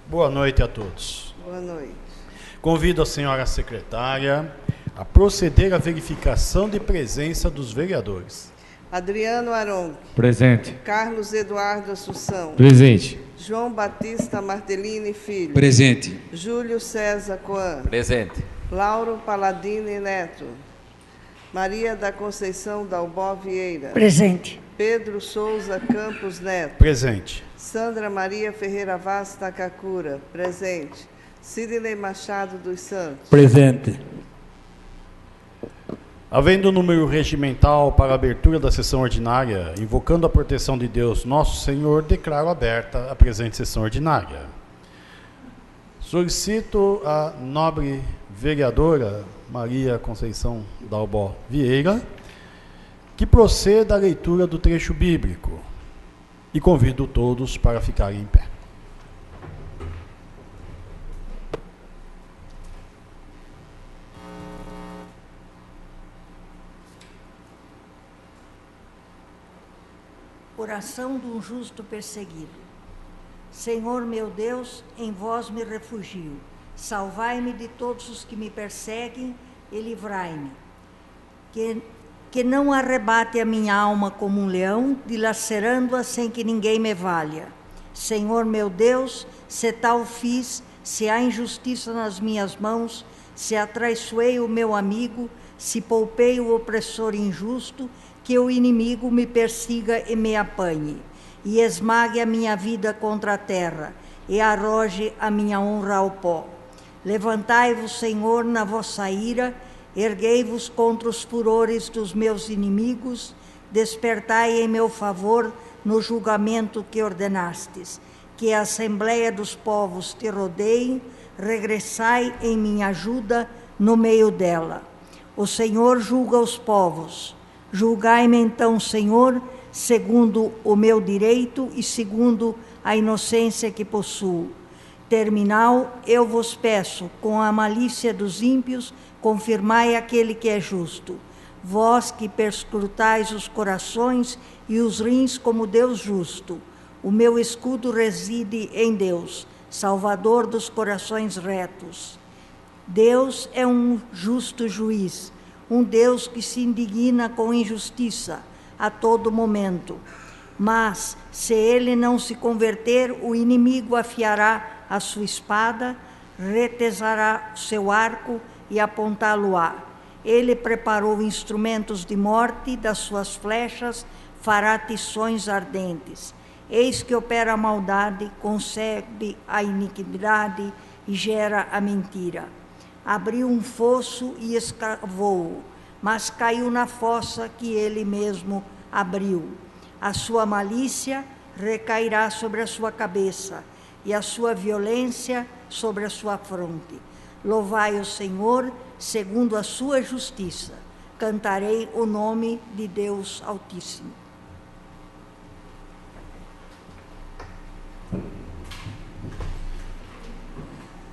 Boa noite a todos. Boa noite. Convido a senhora secretária a proceder à verificação de presença dos vereadores. Adriano Aron. Presente. Carlos Eduardo Assunção. Presente. João Batista Martellini Filho. Presente. Júlio César Coan. Presente. Lauro Paladini Neto. Maria da Conceição Dalbó Vieira. Presente. Pedro Souza Campos Neto. Presente. Sandra Maria Ferreira Vaz Takakura. Presente. Sidney Machado dos Santos. Presente. Havendo número regimental para a abertura da sessão ordinária, invocando a proteção de Deus, nosso Senhor, declaro aberta a presente sessão ordinária. Solicito a nobre vereadora Maria Conceição Dalbó Vieira que proceda à leitura do trecho bíblico e convido todos para ficarem em pé. Oração de um justo perseguido. Senhor meu Deus, em vós me refugio. Salvai-me de todos os que me perseguem e livrai-me. Que não arrebate a minha alma como um leão, dilacerando-a sem que ninguém me valha. Senhor meu Deus, se tal fiz, se há injustiça nas minhas mãos, se atraiçoei o meu amigo, se poupei o opressor injusto, que o inimigo me persiga e me apanhe, e esmague a minha vida contra a terra, e arroje a minha honra ao pó. Levantai-vos, Senhor, na vossa ira, erguei-vos contra os furores dos meus inimigos, despertai em meu favor no julgamento que ordenastes. Que a assembleia dos povos te rodeie, regressai em minha ajuda no meio dela. O Senhor julga os povos. Julgai-me então, Senhor, segundo o meu direito e segundo a inocência que possuo. Terminal, eu vos peço, com a malícia dos ímpios, confirmai aquele que é justo. Vós que perscrutais os corações e os rins como Deus justo. O meu escudo reside em Deus, Salvador dos corações retos. Deus é um justo juiz, um Deus que se indigna com injustiça a todo momento. Mas, se ele não se converter, o inimigo afiará a sua espada, retesará seu arco e apontá-lo-á. Ele preparou instrumentos de morte, das suas flechas fará tições ardentes. Eis que opera a maldade, concebe a iniquidade e gera a mentira. Abriu um fosso e escavou-o, mas caiu na fossa que ele mesmo abriu. A sua malícia recairá sobre a sua cabeça, e a sua violência sobre a sua fronte. Louvai o Senhor, segundo a sua justiça. Cantarei o nome de Deus Altíssimo.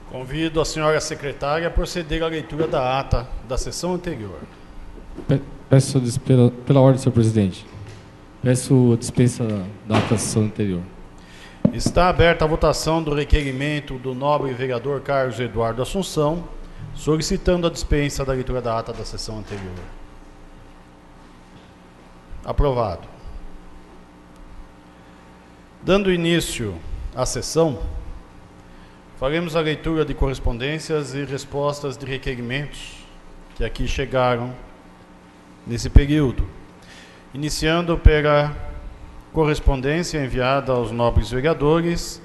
Convido a senhora secretária a proceder à leitura da ata da sessão anterior. Peço pela ordem, senhor presidente. Peço a dispensa da ata da sessão anterior. Está aberta a votação do requerimento do nobre vereador Carlos Eduardo Assunção, solicitando a dispensa da leitura da ata da sessão anterior. Aprovado. Dando início à sessão, faremos a leitura de correspondências e respostas de requerimentos que aqui chegaram nesse período, iniciando pela correspondência enviada aos nobres vereadores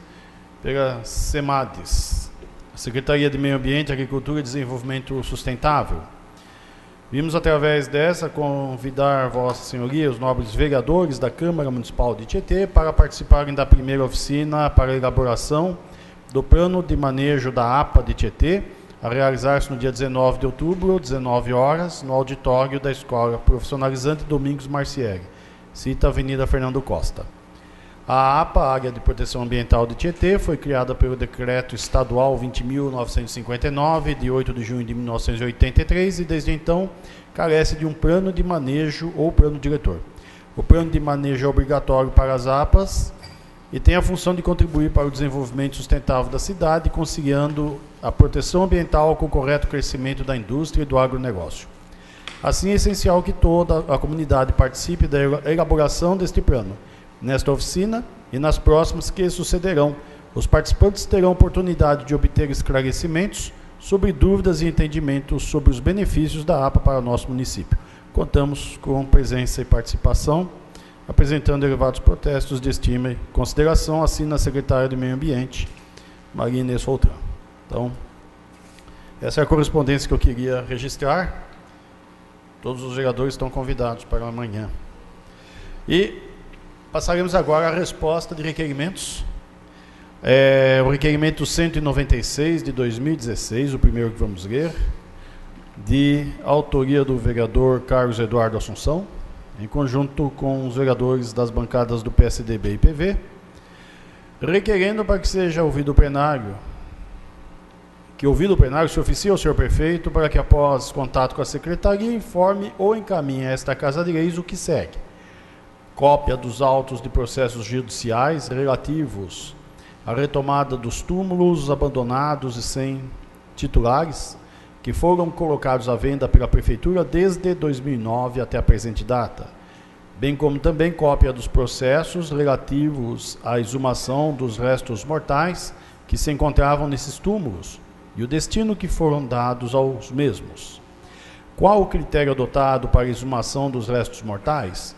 pela SEMADES, a Secretaria de Meio Ambiente, Agricultura e Desenvolvimento Sustentável. Vimos, através dessa, convidar Vossa Senhoria, os nobres vereadores da Câmara Municipal de Tietê, para participarem da primeira oficina para a elaboração do Plano de Manejo da APA de Tietê, a realizar-se no dia 19 de outubro, 19 horas, no auditório da Escola Profissionalizante Domingos Marcieri, cita Avenida Fernando Costa. A APA, Área de Proteção Ambiental de Tietê, foi criada pelo Decreto Estadual 20.959, de 8 de junho de 1983, e desde então carece de um plano de manejo ou plano diretor. O plano de manejo é obrigatório para as APAs e tem a função de contribuir para o desenvolvimento sustentável da cidade, conciliando a proteção ambiental com o correto crescimento da indústria e do agronegócio. Assim, é essencial que toda a comunidade participe da elaboração deste plano. Nesta oficina e nas próximas que sucederão, os participantes terão oportunidade de obter esclarecimentos sobre dúvidas e entendimentos sobre os benefícios da APA para o nosso município. Contamos com presença e participação, apresentando elevados protestos de estima e consideração, assina a secretária do Meio Ambiente, Maria Inês Foltran. Então, essa é a correspondência que eu queria registrar. Todos os vereadores estão convidados para amanhã. E passaremos agora à resposta de requerimentos. O requerimento 196 de 2016, o primeiro que vamos ler, de autoria do vereador Carlos Eduardo Assunção, em conjunto com os vereadores das bancadas do PSDB e PV, requerendo para que seja ouvido o plenário, se oficie ao senhor prefeito para que, após contato com a secretaria, informe ou encaminhe a esta Casa de Leis o que segue: cópia dos autos de processos judiciais relativos à retomada dos túmulos abandonados e sem titulares, que foram colocados à venda pela Prefeitura desde 2009 até a presente data, bem como também cópia dos processos relativos à exumação dos restos mortais que se encontravam nesses túmulos e o destino que foram dados aos mesmos. Qual o critério adotado para a exumação dos restos mortais?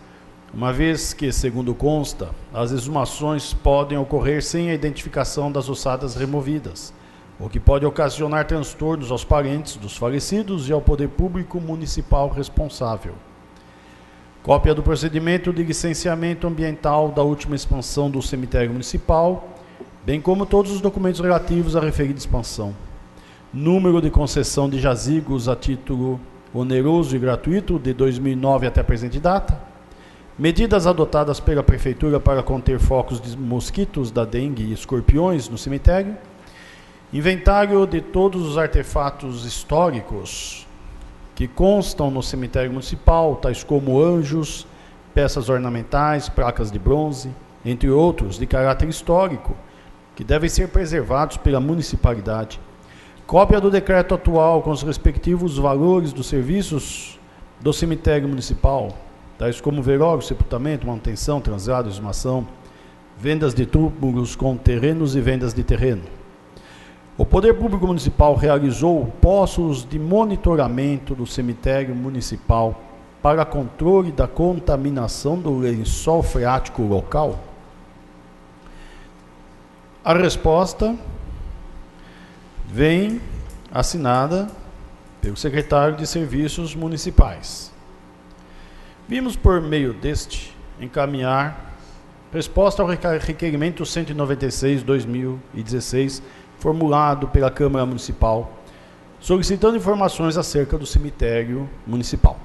Uma vez que, segundo consta, as exumações podem ocorrer sem a identificação das ossadas removidas, o que pode ocasionar transtornos aos parentes dos falecidos e ao poder público municipal responsável. Cópia do procedimento de licenciamento ambiental da última expansão do cemitério municipal, bem como todos os documentos relativos à referida expansão. Número de concessão de jazigos a título oneroso e gratuito de 2009 até a presente data. Medidas adotadas pela Prefeitura para conter focos de mosquitos da dengue e escorpiões no cemitério. Inventário de todos os artefatos históricos que constam no cemitério municipal, tais como anjos, peças ornamentais, placas de bronze, entre outros, de caráter histórico, que devem ser preservados pela municipalidade. Cópia do decreto atual com os respectivos valores dos serviços do cemitério municipal, tais como velório, sepultamento, manutenção, translado, exumação, vendas de túmulos com terrenos e vendas de terreno. O Poder Público Municipal realizou postos de monitoramento do cemitério municipal para controle da contaminação do lençol freático local? A resposta vem assinada pelo secretário de Serviços Municipais. Vimos, por meio deste, encaminhar resposta ao requerimento 196/2016, formulado pela Câmara Municipal, solicitando informações acerca do cemitério municipal.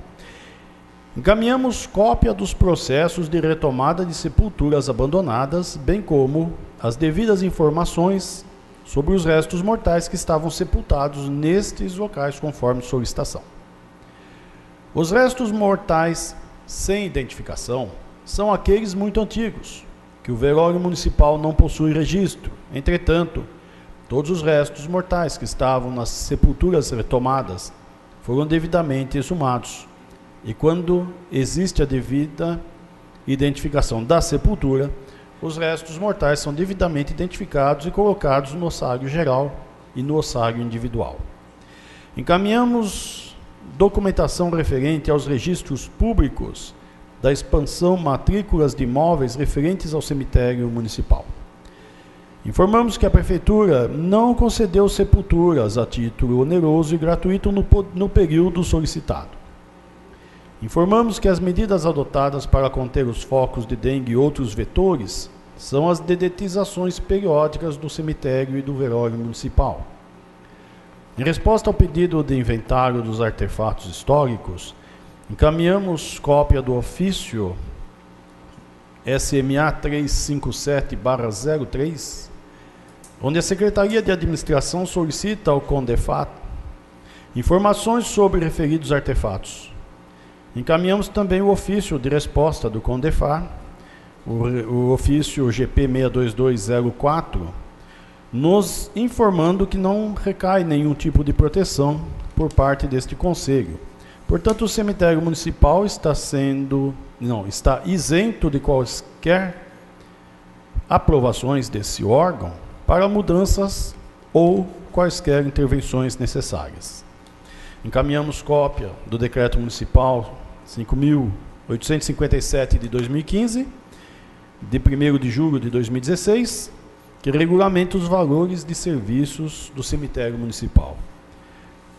Encaminhamos cópia dos processos de retomada de sepulturas abandonadas, bem como as devidas informações sobre os restos mortais que estavam sepultados nestes locais, conforme solicitação. Os restos mortais sem identificação são aqueles muito antigos, que o velório municipal não possui registro. Entretanto, todos os restos mortais que estavam nas sepulturas retomadas foram devidamente exumados, e quando existe a devida identificação da sepultura, os restos mortais são devidamente identificados e colocados no ossário geral e no ossário individual. Encaminhamos documentação referente aos registros públicos da expansão matrículas de imóveis referentes ao cemitério municipal. Informamos que a Prefeitura não concedeu sepulturas a título oneroso e gratuito no período solicitado. Informamos que as medidas adotadas para conter os focos de dengue e outros vetores são as dedetizações periódicas do cemitério e do velório municipal. Em resposta ao pedido de inventário dos artefatos históricos, encaminhamos cópia do ofício SMA 357/03, onde a Secretaria de Administração solicita ao CONDEFAT informações sobre referidos artefatos. Encaminhamos também o ofício de resposta do CONDEFAT, o ofício GP 62204, nos informando que não recai nenhum tipo de proteção por parte deste Conselho. Portanto, o cemitério municipal está isento de quaisquer aprovações desse órgão para mudanças ou quaisquer intervenções necessárias. Encaminhamos cópia do Decreto Municipal 5.857 de 2015, de 1º de julho de 2016, que regulamenta os valores de serviços do cemitério municipal.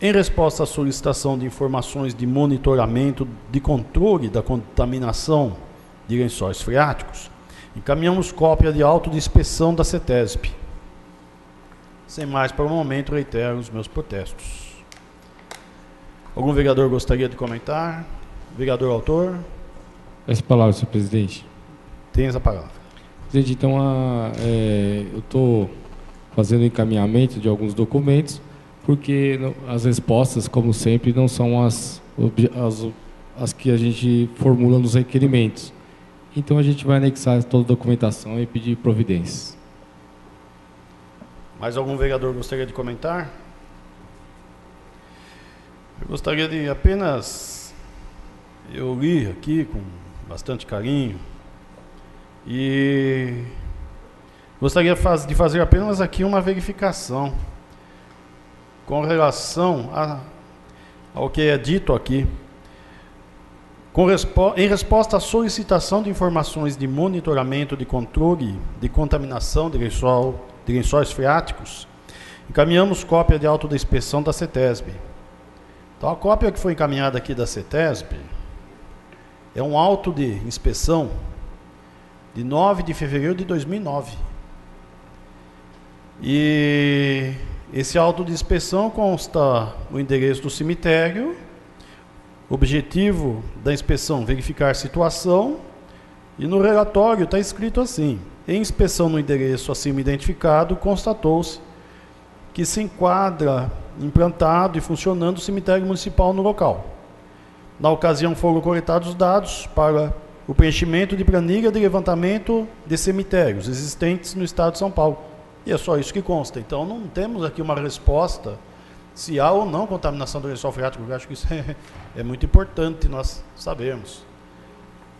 Em resposta à solicitação de informações de monitoramento de controle da contaminação de lençóis freáticos, encaminhamos cópia de auto de inspeção da CETESB. Sem mais, para o momento, reitero os meus protestos. Algum vereador gostaria de comentar? Vereador autor? Essa palavra, senhor presidente. Tens a palavra. Presidente, então, eu estou fazendo encaminhamento de alguns documentos, porque as respostas, como sempre, não são as que a gente formula nos requerimentos. Então, a gente vai anexar toda a documentação e pedir providências. Mais algum vereador gostaria de comentar? Eu gostaria de apenas... Eu li aqui com bastante carinho e gostaria de fazer apenas aqui uma verificação com relação ao que é dito aqui. Em resposta à solicitação de informações de monitoramento de controle de contaminação de lençóis freáticos, encaminhamos cópia de auto de inspeção da CETESB. Então, a cópia que foi encaminhada aqui da CETESB é um auto de inspeção de 9 de fevereiro de 2009. E esse auto de inspeção consta o endereço do cemitério, objetivo da inspeção, verificar situação, e no relatório está escrito assim: em inspeção no endereço acima identificado, constatou-se que se enquadra implantado e funcionando o cemitério municipal no local. Na ocasião foram coletados dados para o preenchimento de planilha de levantamento de cemitérios existentes no estado de São Paulo. E é só isso que consta. Então não temos aqui uma resposta se há ou não contaminação do lençol freático. Eu acho que isso é muito importante nós sabermos.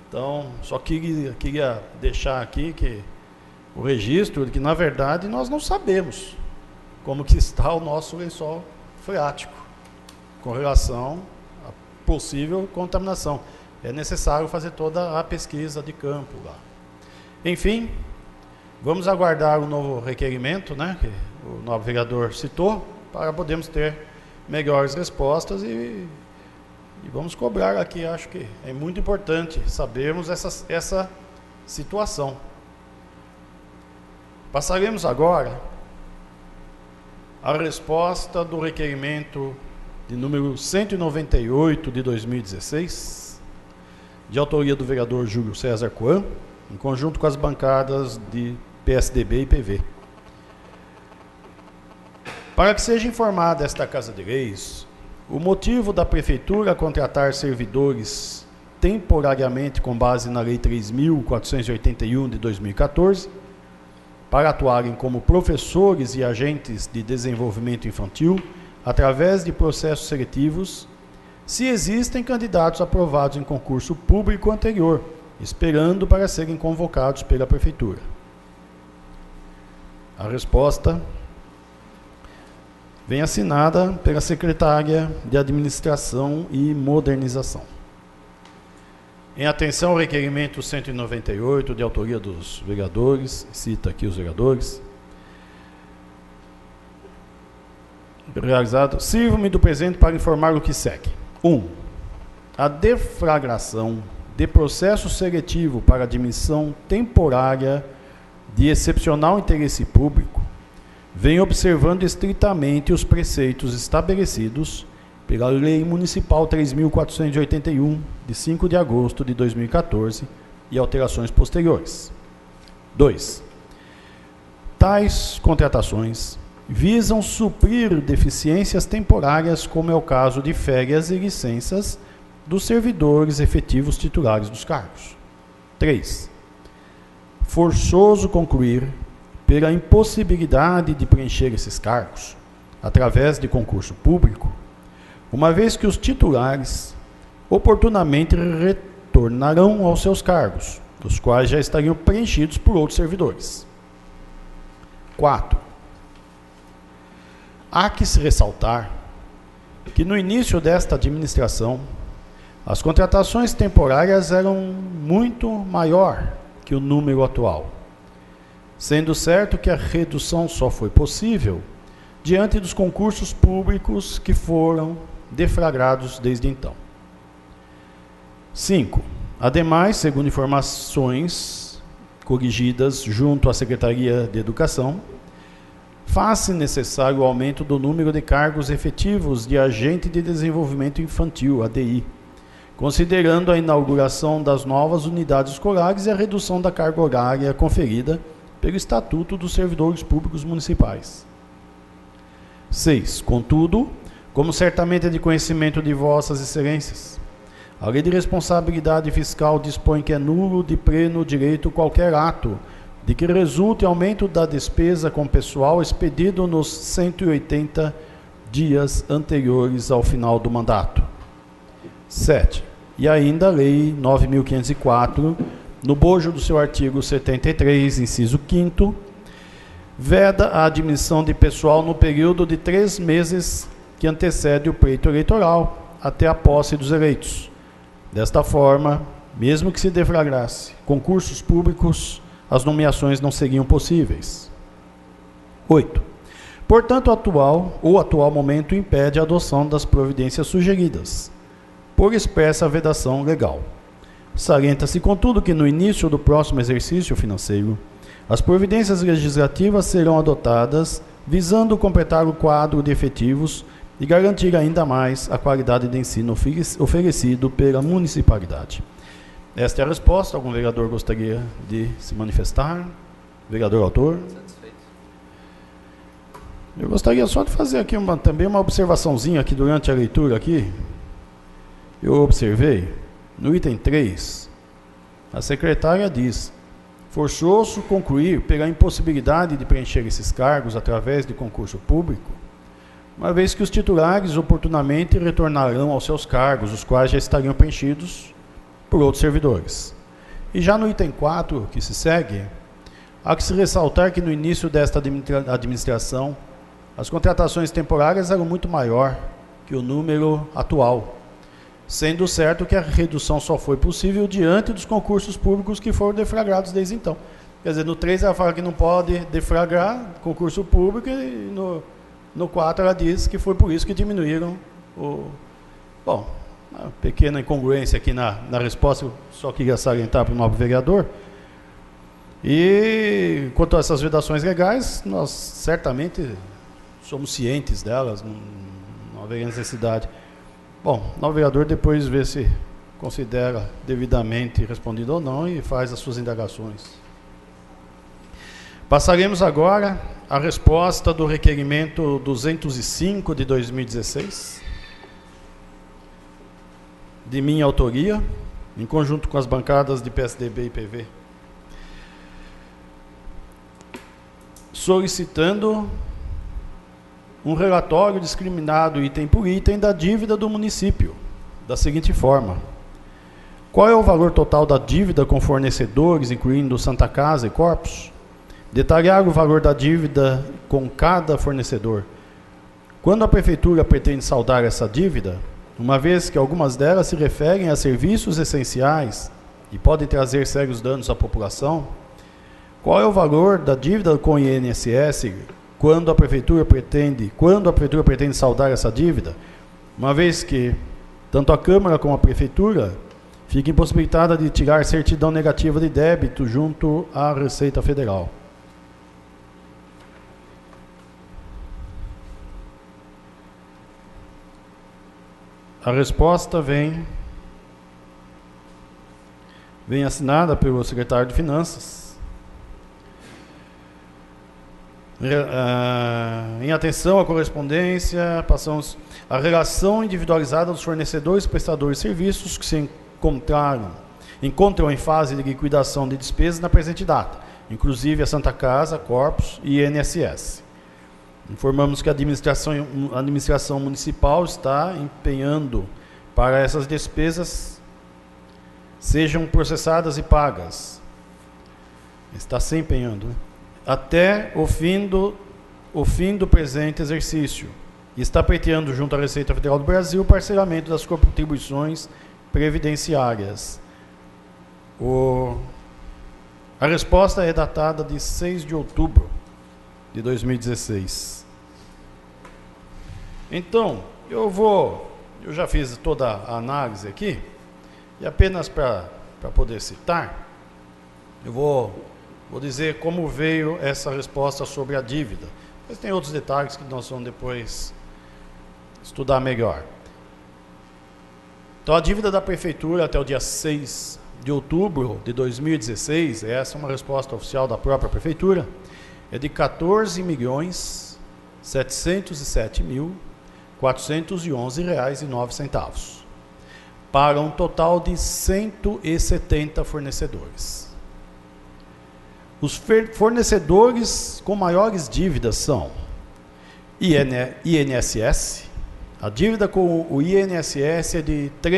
Então, só queria deixar aqui que o registro de que, na verdade, nós não sabemos como que está o nosso lençol freático com relação à possível contaminação. É necessário fazer toda a pesquisa de campo lá. Enfim, vamos aguardar o novo requerimento, né, que o novo vereador citou, para podermos ter melhores respostas e vamos cobrar aqui. Acho que é muito importante sabermos essa situação. Passaremos agora a resposta do requerimento de número 198 de 2016, de autoria do vereador Júlio César Coan, em conjunto com as bancadas de PSDB e PV. Para que seja informada esta Casa de Leis, o motivo da Prefeitura contratar servidores temporariamente com base na Lei 3.481 de 2014, para atuarem como professores e agentes de desenvolvimento infantil, através de processos seletivos, se existem candidatos aprovados em concurso público anterior, esperando para serem convocados pela Prefeitura. A resposta vem assinada pela Secretária de Administração e Modernização. Em atenção ao requerimento 198, de autoria dos vereadores, cita aqui os vereadores, realizado, sirvo-me do presente para informar o que segue. 1. A deflagração de processo seletivo para admissão temporária de excepcional interesse público vem observando estritamente os preceitos estabelecidos pela Lei Municipal 3.481, de 5 de agosto de 2014, e alterações posteriores. 2. Tais contratações visam suprir deficiências temporárias, como é o caso de férias e licenças dos servidores efetivos titulares dos cargos. 3. forçoso concluir, pela impossibilidade de preencher esses cargos, através de concurso público, uma vez que os titulares oportunamente retornarão aos seus cargos, os quais já estariam preenchidos por outros servidores. 4. Há que se ressaltar que no início desta administração, as contratações temporárias eram muito maior que o número atual, sendo certo que a redução só foi possível diante dos concursos públicos que foram deflagrados desde então. 5. Ademais, segundo informações corrigidas junto à Secretaria de Educação, faz-se necessário o aumento do número de cargos efetivos de agente de desenvolvimento infantil, ADI, considerando a inauguração das novas unidades escolares e a redução da carga horária conferida pelo Estatuto dos Servidores Públicos Municipais. 6. Contudo, como certamente é de conhecimento de vossas excelências, a Lei de Responsabilidade Fiscal dispõe que é nulo de pleno direito qualquer ato de que resulte aumento da despesa com pessoal expedido nos 180 dias anteriores ao final do mandato. 7. E ainda a Lei 9.504, no bojo do seu artigo 73, inciso 5º, veda a admissão de pessoal no período de 3 meses que antecede o pleito eleitoral até a posse dos eleitos. Desta forma, mesmo que se deflagrasse concursos públicos, as nomeações não seriam possíveis. 8. Portanto, o atual momento impede a adoção das providências sugeridas, por expressa vedação legal. Salienta-se, contudo, que no início do próximo exercício financeiro, as providências legislativas serão adotadas visando completar o quadro de efetivos e garantir ainda mais a qualidade de ensino oferecido pela municipalidade. Esta é a resposta. Algum vereador gostaria de se manifestar? Vereador autor? Satisfeito. Eu gostaria só de fazer aqui também uma observaçãozinha aqui durante a leitura aqui. Eu observei, no item 3, a secretária diz: forçoso concluir pela impossibilidade de preencher esses cargos através de concurso público, uma vez que os titulares oportunamente retornarão aos seus cargos, os quais já estariam preenchidos por outros servidores. E já no item 4, que se segue, há que se ressaltar que no início desta administração, as contratações temporárias eram muito maior que o número atual, sendo certo que a redução só foi possível diante dos concursos públicos que foram deflagrados desde então. Quer dizer, no 3 ela fala que não pode deflagrar concurso público, e no 4 ela diz que foi por isso que diminuíram o... Bom, uma pequena incongruência aqui na resposta, eu só queria salientar para o nobre vereador. E quanto a essas vedações legais, nós certamente somos cientes delas, não haveria necessidade. Bom, o nobre vereador depois vê se considera devidamente respondido ou não e faz as suas indagações. Passaremos agora à resposta do requerimento 205 de 2016, de minha autoria, em conjunto com as bancadas de PSDB e PV, solicitando um relatório discriminado item por item da dívida do município, da seguinte forma: qual é o valor total da dívida com fornecedores, incluindo Santa Casa e Corpos? Detalhar o valor da dívida com cada fornecedor. Quando a prefeitura pretende saldar essa dívida, uma vez que algumas delas se referem a serviços essenciais e podem trazer sérios danos à população, qual é o valor da dívida com o INSS quando a prefeitura pretende saldar essa dívida, uma vez que tanto a Câmara como a prefeitura fica impossibilitada de tirar certidão negativa de débito junto à Receita Federal. A resposta vem assinada pelo secretário de Finanças. Em atenção à correspondência, passamos à relação individualizada dos fornecedores e prestadores de serviços que se encontraram encontram em fase de liquidação de despesas na presente data, inclusive a Santa Casa, Corpus e INSS. Informamos que a administração municipal está empenhando para essas despesas sejam processadas e pagas. Está se empenhando, né? Até o fim do presente exercício. E está pleiteando junto à Receita Federal do Brasil o parcelamento das contribuições previdenciárias. A resposta é datada de 6 de outubro de 2016. Então, eu já fiz toda a análise aqui, e apenas para poder citar, eu vou dizer como veio essa resposta sobre a dívida. Mas tem outros detalhes que nós vamos depois estudar melhor. Então, a dívida da Prefeitura até o dia 6 de outubro de 2016, essa é uma resposta oficial da própria Prefeitura, é de R$ 14.707.411,09, para um total de 170 fornecedores. Os fornecedores com maiores dívidas são INSS. A dívida com o INSS é de R$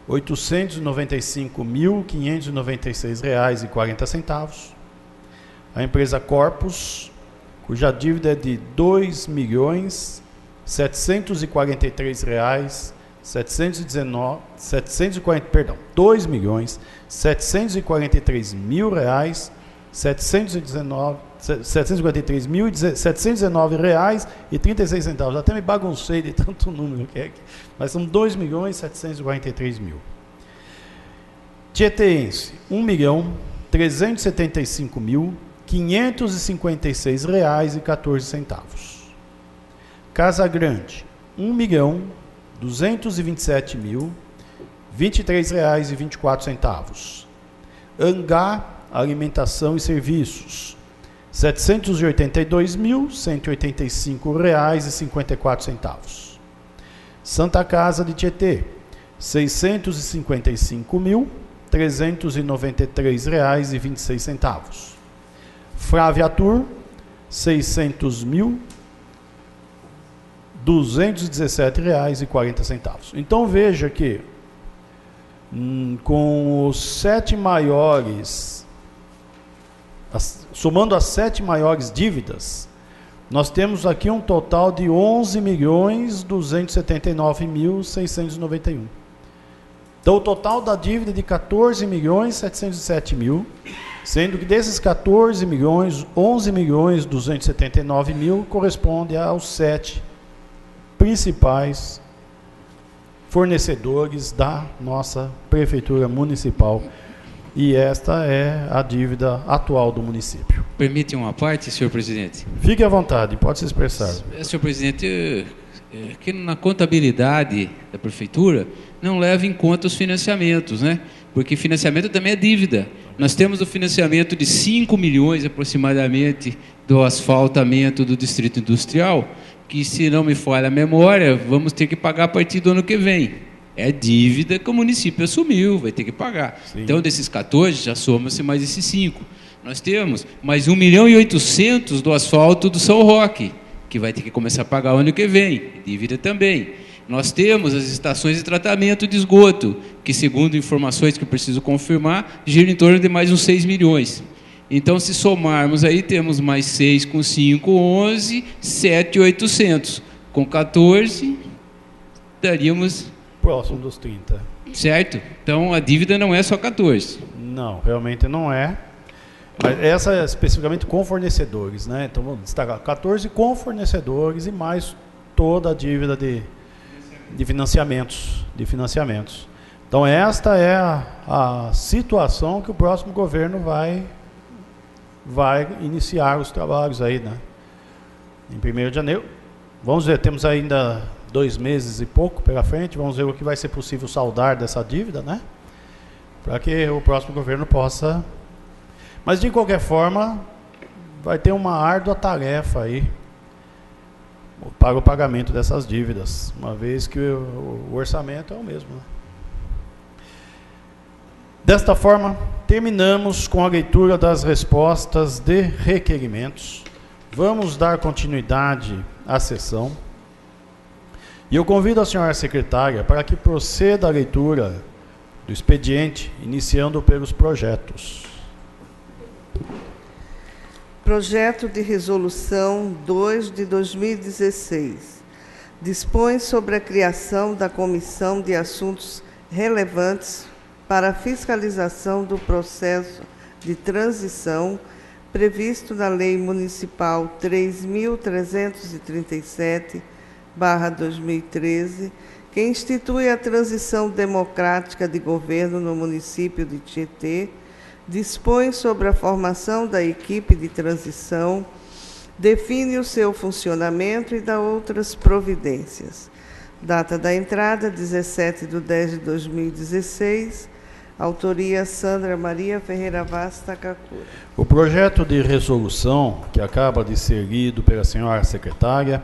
3.895.596,40. A empresa Corpus, cuja dívida é de R$ 2.743.719,36. Até me baguncei de tanto número que é aqui, mas são R$ 2.743.000. Tieteense, R$ 1.375.556,14. Casa Grande, R$ 1.227.023,24. Angá Alimentação e Serviços, R$ 782.185,54. Santa Casa de Tietê, R$ 655.393,26. Fraviatur, R$ 600.217,40. Então veja que com os 7 maiores, somando as 7 maiores dívidas, nós temos aqui um total de R$ 11.279.691. Então o total da dívida é de R$ 14.707.000, sendo que desses 14 milhões, 11.279.000 corresponde aos 7 principais fornecedores da nossa Prefeitura Municipal. E esta é a dívida atual do município. Permite uma parte, senhor presidente? Fique à vontade, pode se expressar. Senhor presidente, que na contabilidade da Prefeitura não leva em conta os financiamentos, né? Porque financiamento também é dívida. Nós temos o financiamento de 5 milhões aproximadamente do asfaltamento do Distrito Industrial, que, se não me falha a memória, vamos ter que pagar a partir do ano que vem. É dívida que o município assumiu, vai ter que pagar. Sim. Então, desses 14, já soma-se mais esses 5. Nós temos mais 1.800.000 do asfalto do São Roque, que vai ter que começar a pagar o ano que vem, dívida também. Nós temos as estações de tratamento de esgoto, que, segundo informações que eu preciso confirmar, giram em torno de mais uns 6 milhões. Então, se somarmos aí, temos mais 6 com 5, 11, 7.800. Com 14, daríamos... próximo dos 30. Certo? Então, a dívida não é só 14. Não, realmente não é. Mas essa é especificamente com fornecedores, né? Então, vamos destacar 14 com fornecedores e mais toda a dívida de financiamentos. Então, esta é a situação que o próximo governo vai iniciar os trabalhos aí, né? Em 1º de janeiro. Vamos ver, temos ainda 2 meses e pouco pela frente, vamos ver o que vai ser possível saldar dessa dívida, né? Para que o próximo governo possa... Mas, de qualquer forma, vai ter uma árdua tarefa aí para o pagamento dessas dívidas, uma vez que o orçamento é o mesmo, né? Desta forma, terminamos com a leitura das respostas de requerimentos. Vamos dar continuidade à sessão. E eu convido a senhora secretária para que proceda a leitura do expediente, iniciando pelos projetos. Projeto de Resolução 2 de 2016. Dispõe sobre a criação da Comissão de Assuntos Relevantes para a fiscalização do processo de transição previsto na Lei Municipal 3.337/2013, que institui a transição democrática de governo no município de Tietê, dispõe sobre a formação da equipe de transição, define o seu funcionamento e dá outras providências. Data da entrada, 17/10/2016. Autoria, Sandra Maria Ferreira Vaz Takakura. O projeto de resolução, que acaba de ser lido pela senhora secretária,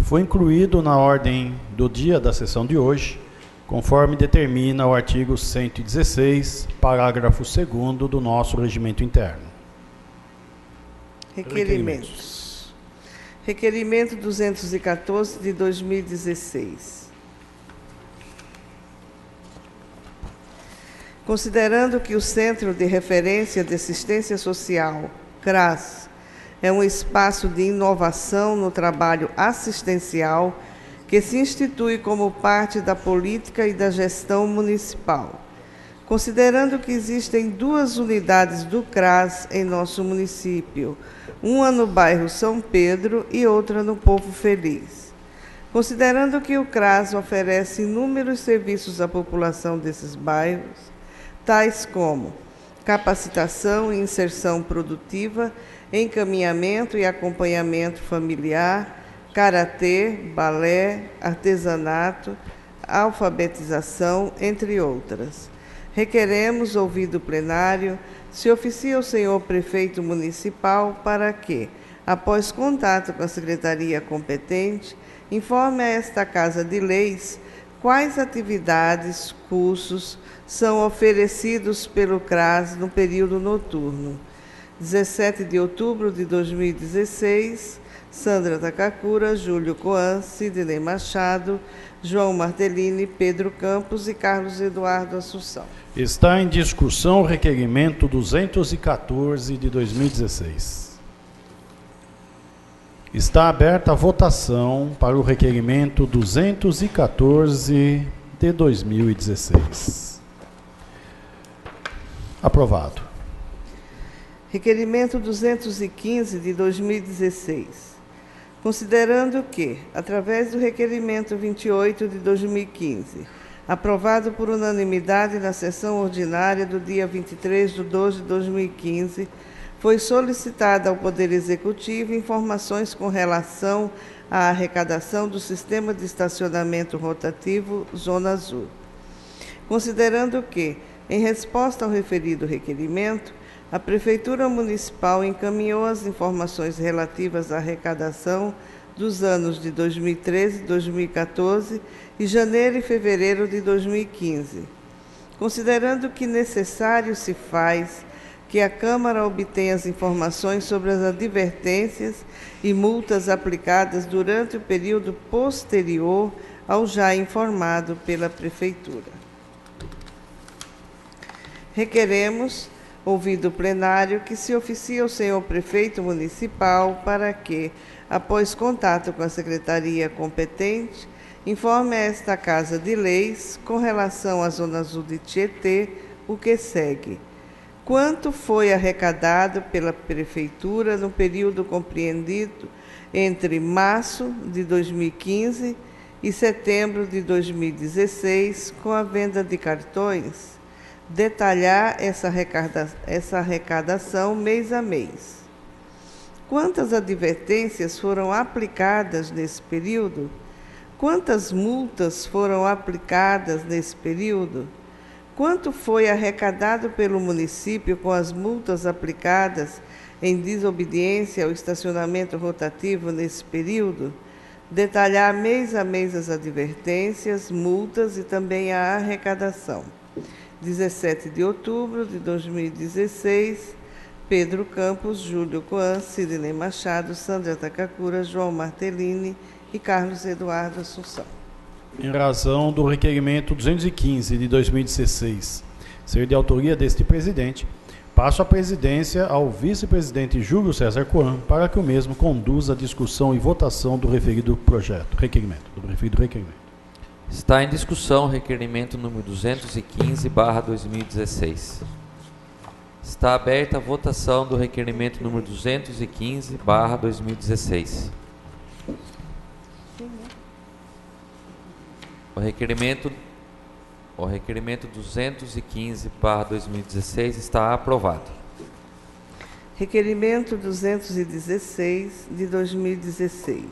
foi incluído na ordem do dia da sessão de hoje, conforme determina o artigo 116, parágrafo 2º do nosso regimento interno. Requerimentos. Requerimento 214 de 2016. Considerando que o Centro de Referência de Assistência Social, CRAS, é um espaço de inovação no trabalho assistencial que se institui como parte da política e da gestão municipal. Considerando que existem 2 unidades do CRAS em nosso município, uma no bairro São Pedro e outra no Povo Feliz. Considerando que o CRAS oferece inúmeros serviços à população desses bairros, tais como capacitação e inserção produtiva, encaminhamento e acompanhamento familiar, karatê, balé, artesanato, alfabetização, entre outras. Requeremos, ouvido o plenário, se oficia o senhor prefeito municipal para que, após contato com a secretaria competente, informe a esta Casa de Leis quais atividades, cursos são oferecidos pelo CRAS no período noturno. 17 de outubro de 2016, Sandra Takakura, Júlio Coan, Sidney Machado, João Martellini, Pedro Campos e Carlos Eduardo Assunção. Está em discussão o requerimento 214 de 2016. Está aberta a votação para o requerimento 214 de 2016. Aprovado. Requerimento 215 de 2016. Considerando que, através do requerimento 28 de 2015, aprovado por unanimidade na sessão ordinária do dia 23/12 de 2015, foi solicitada ao Poder Executivo informações com relação à arrecadação do Sistema de Estacionamento Rotativo Zona Azul. Considerando que, em resposta ao referido requerimento, a Prefeitura Municipal encaminhou as informações relativas à arrecadação dos anos de 2013, 2014 e janeiro e fevereiro de 2015. Considerando que necessário se faz que a Câmara obtenha as informações sobre as advertências e multas aplicadas durante o período posterior ao já informado pela Prefeitura. Requeremos, ouvido o plenário, que se oficie ao senhor prefeito municipal para que, após contato com a secretaria competente, informe a esta Casa de Leis, com relação à Zona Azul de Tietê, o que segue. Quanto foi arrecadado pela Prefeitura no período compreendido entre março de 2015 e setembro de 2016, com a venda de cartões? Detalhar essa arrecadação mês a mês. Quantas advertências foram aplicadas nesse período? Quantas multas foram aplicadas nesse período? Quanto foi arrecadado pelo município com as multas aplicadas em desobediência ao estacionamento rotativo nesse período? Detalhar mês a mês as advertências, multas e também a arrecadação. 17 de outubro de 2016, Pedro Campos, Júlio Coan, Sidney Machado, Sandra Takakura, João Martellini e Carlos Eduardo Assunção. Em razão do requerimento 215 de 2016 ser de autoria deste presidente, passo a presidência ao vice-presidente Júlio César Coan para que o mesmo conduza a discussão e votação do referido requerimento. Está em discussão o requerimento número 215/2016. Está aberta a votação do requerimento número 215/2016. O requerimento 215/2016 está aprovado. Requerimento 216 de 2016.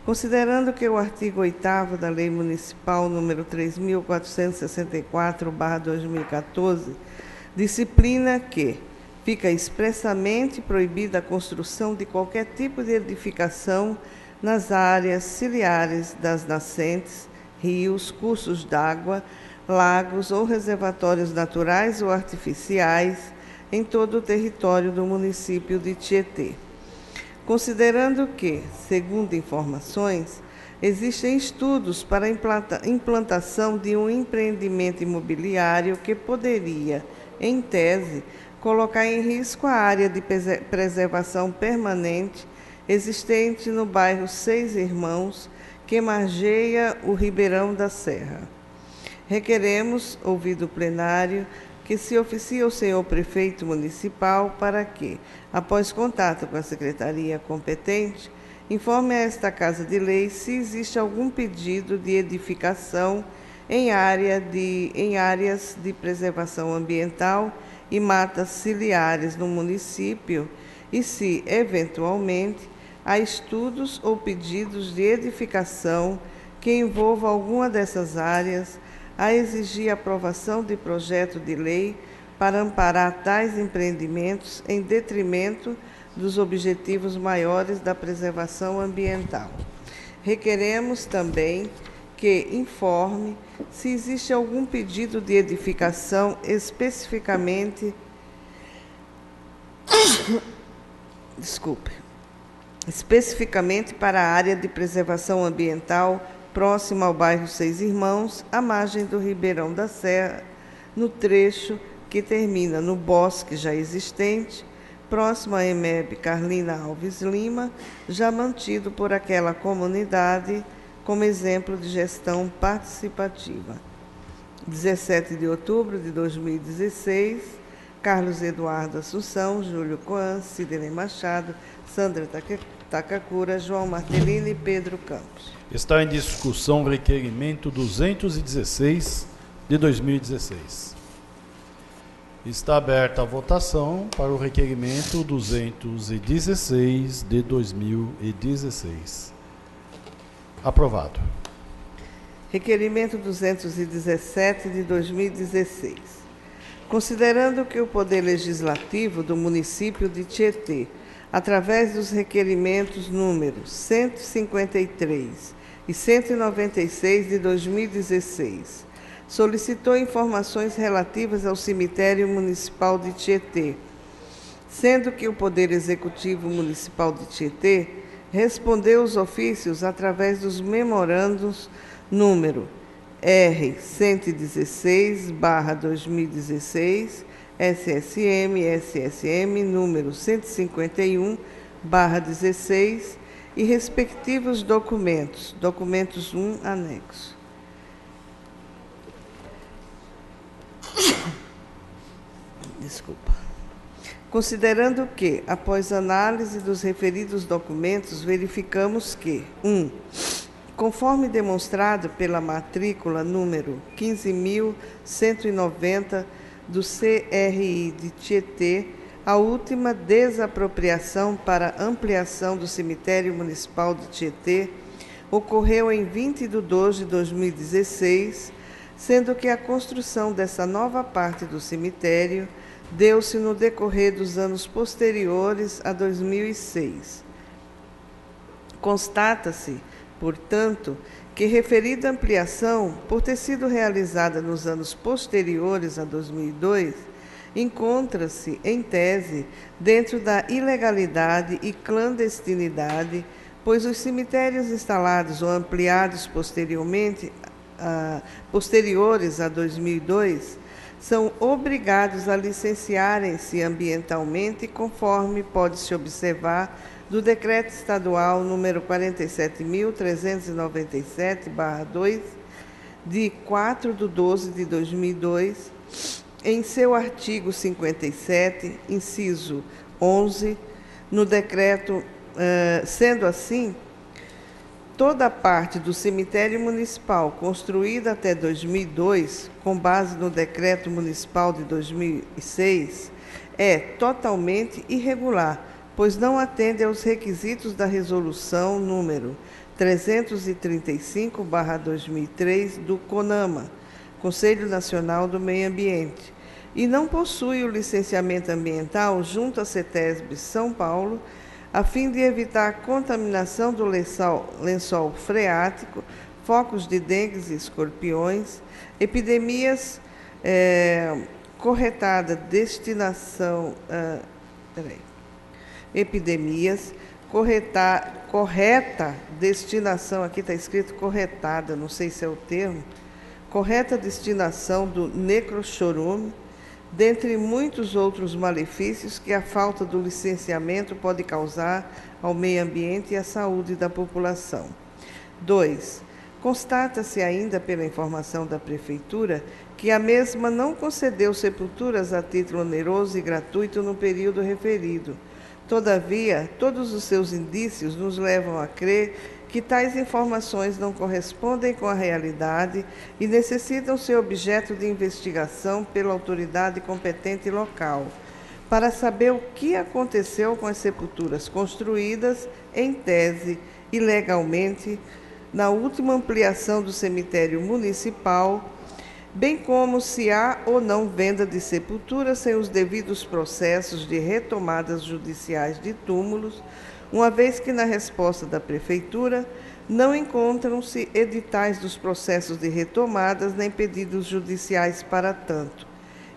Considerando que o artigo 8º da Lei Municipal número 3.464/2014 disciplina que fica expressamente proibida a construção de qualquer tipo de edificação nas áreas ciliares das nascentes, rios, cursos d'água, lagos ou reservatórios naturais ou artificiais em todo o território do município de Tietê. Considerando que, segundo informações, existem estudos para a implantação de um empreendimento imobiliário que poderia, em tese, colocar em risco a área de preservação permanente existente no bairro Seis Irmãos, que margeia o Ribeirão da Serra. Requeremos, ouvido o plenário, que se oficie ao senhor prefeito municipal para que, após contato com a secretaria competente, informe a esta Casa de Lei se existe algum pedido de edificação em áreas de preservação ambiental e matas ciliares no município e se, eventualmente, há estudos ou pedidos de edificação que envolvam alguma dessas áreas a exigir a aprovação de projeto de lei para amparar tais empreendimentos em detrimento dos objetivos maiores da preservação ambiental. Requeremos também que informe se existe algum pedido de edificação especificamente para a área de preservação ambiental próxima ao bairro Seis Irmãos, à margem do Ribeirão da Serra, no trecho que termina no bosque já existente, próximo à EMEB Carlina Alves Lima, já mantido por aquela comunidade como exemplo de gestão participativa. 17 de outubro de 2016, Carlos Eduardo Assunção, Júlio Coan, Sidney Machado, Sandra Takakura, João Martellini e Pedro Campos. Está em discussão o requerimento 216 de 2016. Está aberta a votação para o requerimento 216 de 2016. Aprovado. Requerimento 217 de 2016. Considerando que o Poder Legislativo do município de Tietê, através dos requerimentos números 153 e 196 de 2016, solicitou informações relativas ao cemitério municipal de Tietê, sendo que o Poder Executivo Municipal de Tietê respondeu os ofícios através dos memorandos número R-116/2016, SSM número 151/16 e respectivos documentos, documentos 1, anexo. Desculpa. Considerando que, após análise dos referidos documentos, verificamos que 1. Conforme demonstrado pela matrícula número 15.190 do CRI de Tietê, a última desapropriação para ampliação do cemitério municipal de Tietê ocorreu em 20 de 2 de 2016, sendo que a construção dessa nova parte do cemitério deu-se no decorrer dos anos posteriores a 2006. Constata-se Portanto, que referida ampliação, por ter sido realizada nos anos posteriores a 2002, encontra-se, em tese, dentro da ilegalidade e clandestinidade, pois os cemitérios instalados ou ampliados posteriores a 2002 são obrigados a licenciarem-se ambientalmente, conforme pode-se observar do Decreto Estadual número 47.397/2, de 4/12/2002, em seu artigo 57, inciso 11, no decreto, sendo assim, toda parte do cemitério municipal construída até 2002, com base no decreto municipal de 2006, é totalmente irregular, pois não atende aos requisitos da resolução número 335/2003 do CONAMA, Conselho Nacional do Meio Ambiente, e não possui o licenciamento ambiental junto à CETESB São Paulo, a fim de evitar a contaminação do lençol freático, focos de dengue e escorpiões, epidemias, correta destinação, aqui está escrito corretada, não sei se é o termo, correta destinação do necrochorume, dentre muitos outros malefícios que a falta do licenciamento pode causar ao meio ambiente e à saúde da população. 2. Constata-se ainda, pela informação da Prefeitura, que a mesma não concedeu sepulturas a título oneroso e gratuito no período referido. Todavia, todos os seus indícios nos levam a crer que tais informações não correspondem com a realidade e necessitam ser objeto de investigação pela autoridade competente local, para saber o que aconteceu com as sepulturas construídas, em tese, ilegalmente, na última ampliação do cemitério municipal, bem como se há ou não venda de sepulturas sem os devidos processos de retomadas judiciais de túmulos, uma vez que na resposta da Prefeitura não encontram-se editais dos processos de retomadas nem pedidos judiciais para tanto,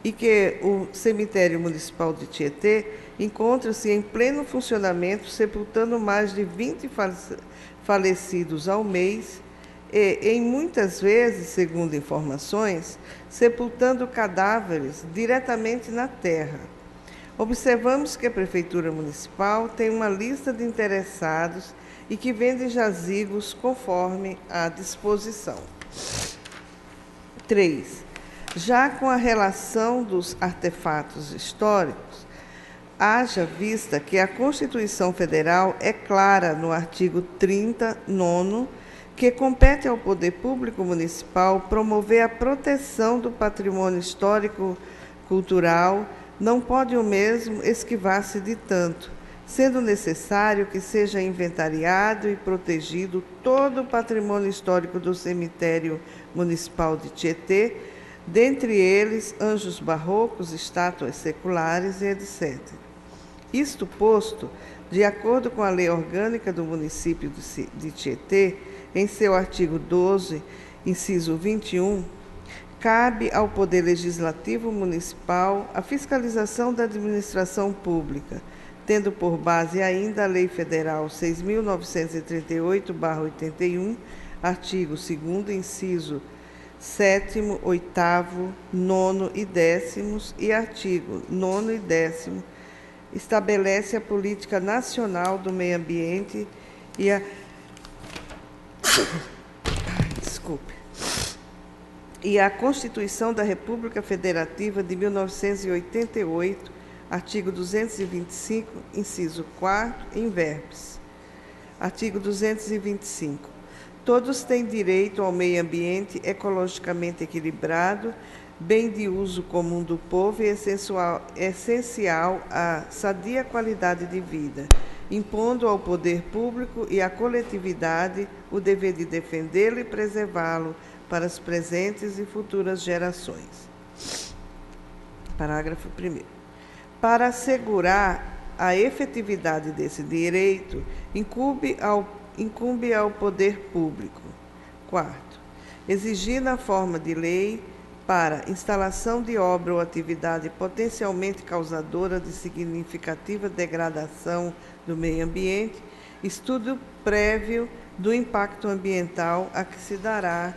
e que o cemitério municipal de Tietê encontra-se em pleno funcionamento, sepultando mais de 20 falecidos ao mês, e, em muitas vezes, segundo informações, sepultando cadáveres diretamente na terra. Observamos que a Prefeitura Municipal tem uma lista de interessados e que vende jazigos conforme a disposição. 3. Já com a relação dos artefatos históricos, haja vista que a Constituição Federal é clara no artigo 30, 9º, que compete ao Poder Público Municipal promover a proteção do patrimônio histórico-cultural, não pode o mesmo esquivar-se de tanto, sendo necessário que seja inventariado e protegido todo o patrimônio histórico do cemitério municipal de Tietê, dentre eles anjos barrocos, estátuas seculares e etc. Isto posto, de acordo com a Lei Orgânica do município de Tietê, em seu artigo 12, inciso 21, cabe ao Poder Legislativo Municipal a fiscalização da administração pública, tendo por base ainda a Lei Federal 6.938/81, artigo 2º, inciso 7º, 8º, 9º e 10º, e artigo 9º e 10º, estabelece a Política Nacional do Meio Ambiente e a Constituição da República Federativa de 1988, artigo 225, inciso 4, in verbis. Artigo 225. Todos têm direito ao meio ambiente ecologicamente equilibrado, bem de uso comum do povo e essencial à sadia qualidade de vida, impondo ao poder público e à coletividade o dever de defendê-lo e preservá-lo para as presentes e futuras gerações. Parágrafo 1º. Para assegurar a efetividade desse direito, incumbe ao incumbe ao poder público. Quarto, exigir na forma de lei para instalação de obra ou atividade potencialmente causadora de significativa degradação do meio ambiente, estudo prévio do impacto ambiental a que se dará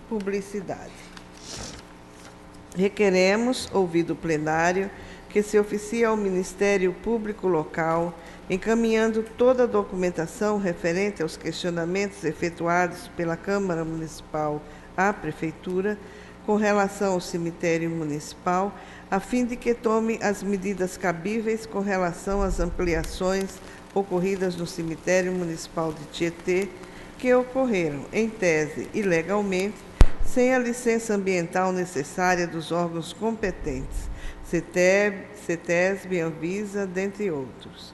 publicidade. Requeremos, ouvido o plenário, que se oficie ao Ministério Público Local, encaminhando toda a documentação referente aos questionamentos efetuados pela Câmara Municipal à Prefeitura, com relação ao cemitério municipal, a fim de que tome as medidas cabíveis com relação às ampliações ocorridas no cemitério municipal de Tietê, que ocorreram, em tese e legalmente, sem a licença ambiental necessária dos órgãos competentes, CETESB, Anvisa, dentre outros.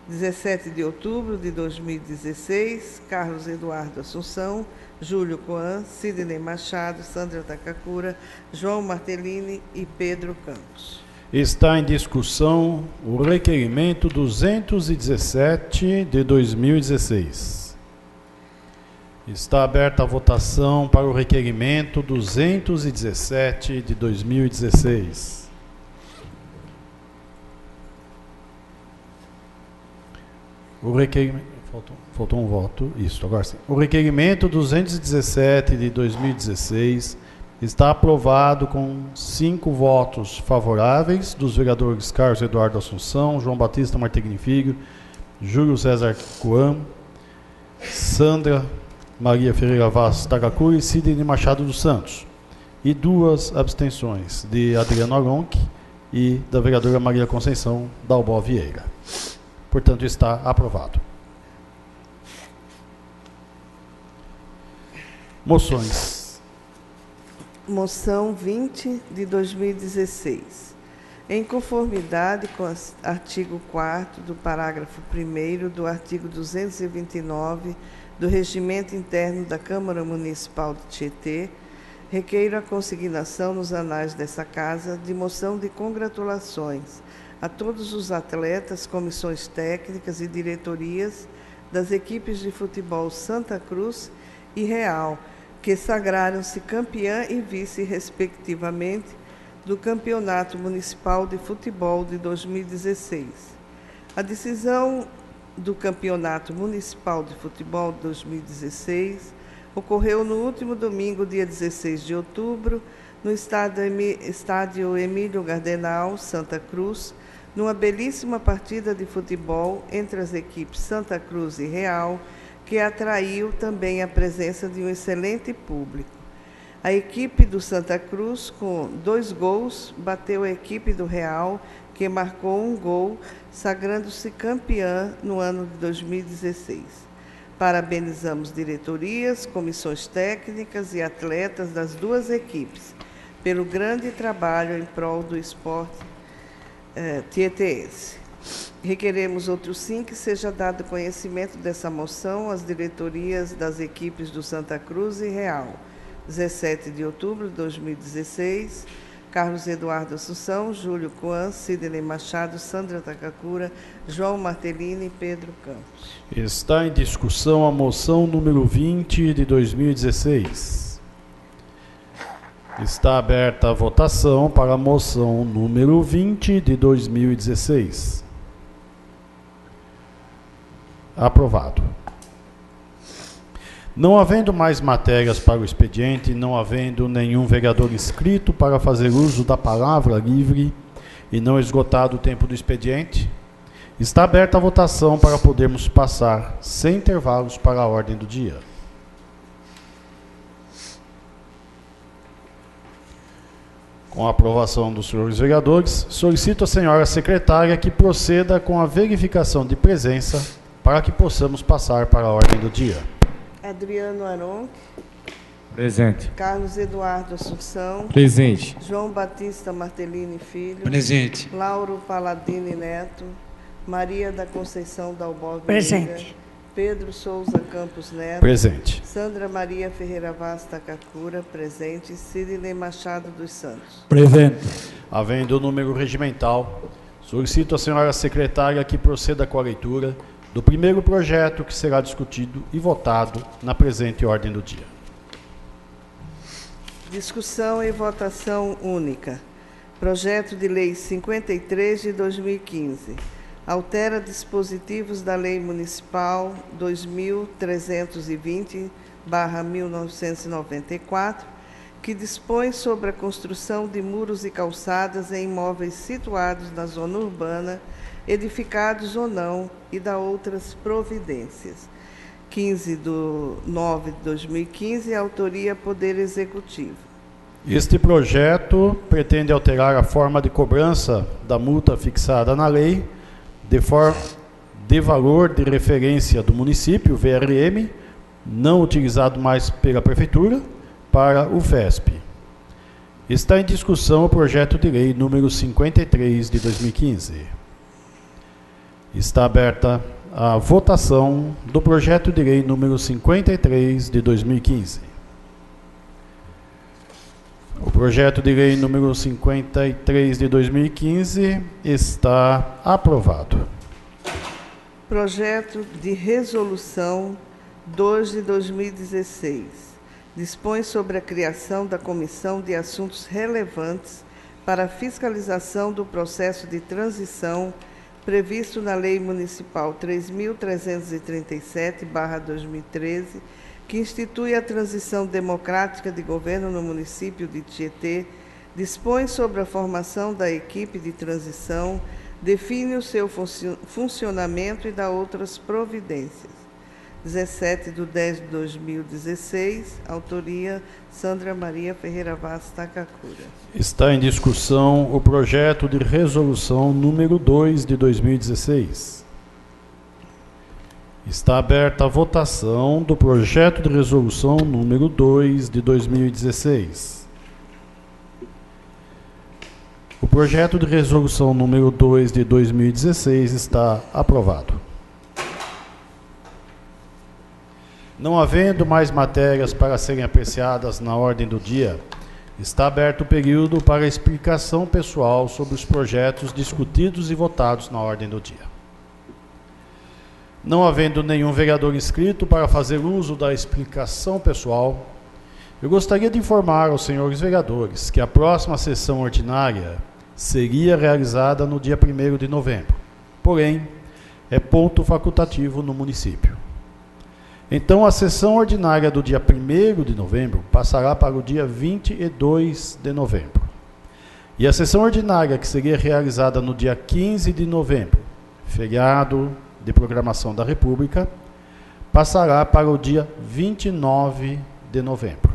17 de outubro de 2016, Carlos Eduardo Assunção, Júlio Coan, Sidney Machado, Sandra Takakura, João Martellini e Pedro Campos. Está em discussão o requerimento 217 de 2016. Está aberta a votação para o requerimento 217 de 2016. O requerimento... Faltou um voto. Isso, agora sim. O requerimento 217 de 2016 está aprovado com 5 votos favoráveis dos vereadores Carlos Eduardo Assunção, João Batista Martellini Filho, Júlio César Coan, Sandra Maria Ferreira Vaz Takakura e Sidney Machado dos Santos. E 2 abstenções, de Adriano Aronchi e da vereadora Maria Conceição Dalbó Vieira. Portanto, está aprovado. Moções. Moção 20 de 2016. Em conformidade com o artigo 4º do parágrafo 1º do artigo 229 do Regimento Interno da Câmara Municipal de Tietê, requeiro a consignação nos anais dessa Casa de moção de congratulações a todos os atletas, comissões técnicas e diretorias das equipes de futebol Santa Cruz e Real, que sagraram-se campeã e vice, respectivamente, do Campeonato Municipal de Futebol de 2016. A decisão do Campeonato Municipal de Futebol de 2016 ocorreu no último domingo, dia 16 de outubro, no estádio Emílio Gardenal, Santa Cruz, numa belíssima partida de futebol entre as equipes Santa Cruz e Real, que atraiu também a presença de um excelente público. A equipe do Santa Cruz, com 2 gols, bateu a equipe do Real, que marcou 1 gol, sagrando-se campeã no ano de 2016. Parabenizamos diretorias, comissões técnicas e atletas das 2 equipes pelo grande trabalho em prol do esporte tietêense. Requeremos outro sim que seja dado conhecimento dessa moção às diretorias das equipes do Santa Cruz e Real. 17 de outubro de 2016, Carlos Eduardo Assunção, Júlio Coan, Sidney Machado, Sandra Takakura, João Martellini e Pedro Campos. Está em discussão a moção número 20 de 2016. Está aberta a votação para a moção número 20 de 2016. Aprovado. Não havendo mais matérias para o expediente, não havendo nenhum vereador inscrito para fazer uso da palavra livre e não esgotado o tempo do expediente, está aberta a votação para podermos passar sem intervalos para a ordem do dia. Com a aprovação dos senhores vereadores, solicito à senhora secretária que proceda com a verificação de presença para que possamos passar para a ordem do dia. Adriano Aronchi. Presente. Carlos Eduardo Assunção. Presente. João Batista Martellini Filho. Presente. Lauro Paladini Neto. Maria da Conceição Dalbó Vieira. Presente. Pedro Souza Campos Neto. Presente. Sandra Maria Ferreira Vaz Takakura. Presente. Sidney Machado dos Santos. Presente. Havendo o número regimental, solicito à senhora secretária que proceda com a leitura do primeiro projeto que será discutido e votado na presente ordem do dia. Discussão e votação única. Projeto de Lei 53 de 2015. Altera dispositivos da Lei Municipal 2320/1994, que dispõe sobre a construção de muros e calçadas em imóveis situados na zona urbana, edificados ou não, e da outras providências. 15/9/2015, autoria Poder Executivo. Este projeto pretende alterar a forma de cobrança da multa fixada na lei de valor de referência do município, VRM, não utilizado mais pela Prefeitura, para o FESP. Está em discussão o projeto de lei número 53 de 2015. Está aberta a votação do projeto de lei número 53 de 2015. O projeto de lei número 53 de 2015 está aprovado. Projeto de resolução 2 de 2016. Dispõe sobre a criação da Comissão de Assuntos Relevantes para a fiscalização do processo de transição previsto na Lei Municipal 3.337/2013, que institui a transição democrática de governo no município de Tietê, dispõe sobre a formação da equipe de transição, define o seu funcionamento e dá outras providências. 17/10/2016, autoria Sandra Maria Ferreira Vaz Takakura. Está em discussão o projeto de resolução número 2 de 2016. Está aberta a votação do projeto de resolução número 2 de 2016. O projeto de resolução número 2 de 2016 está aprovado. Não havendo mais matérias para serem apreciadas na ordem do dia, está aberto o período para explicação pessoal sobre os projetos discutidos e votados na ordem do dia. Não havendo nenhum vereador inscrito para fazer uso da explicação pessoal, eu gostaria de informar aos senhores vereadores que a próxima sessão ordinária seria realizada no dia 1º de novembro, porém, é ponto facultativo no município. Então, a sessão ordinária do dia 1º de novembro passará para o dia 22 de novembro. E a sessão ordinária que seria realizada no dia 15 de novembro, feriado de programação da República, passará para o dia 29 de novembro.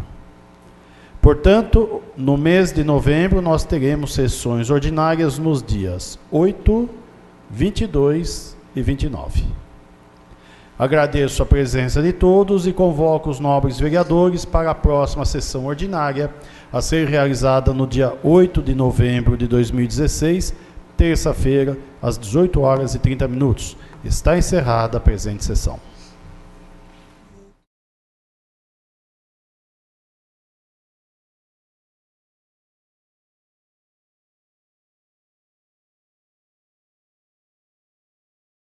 Portanto, no mês de novembro, nós teremos sessões ordinárias nos dias 8, 22 e 29. Agradeço a presença de todos e convoco os nobres vereadores para a próxima sessão ordinária, a ser realizada no dia 8 de novembro de 2016, terça-feira, às 18h30. Está encerrada a presente sessão.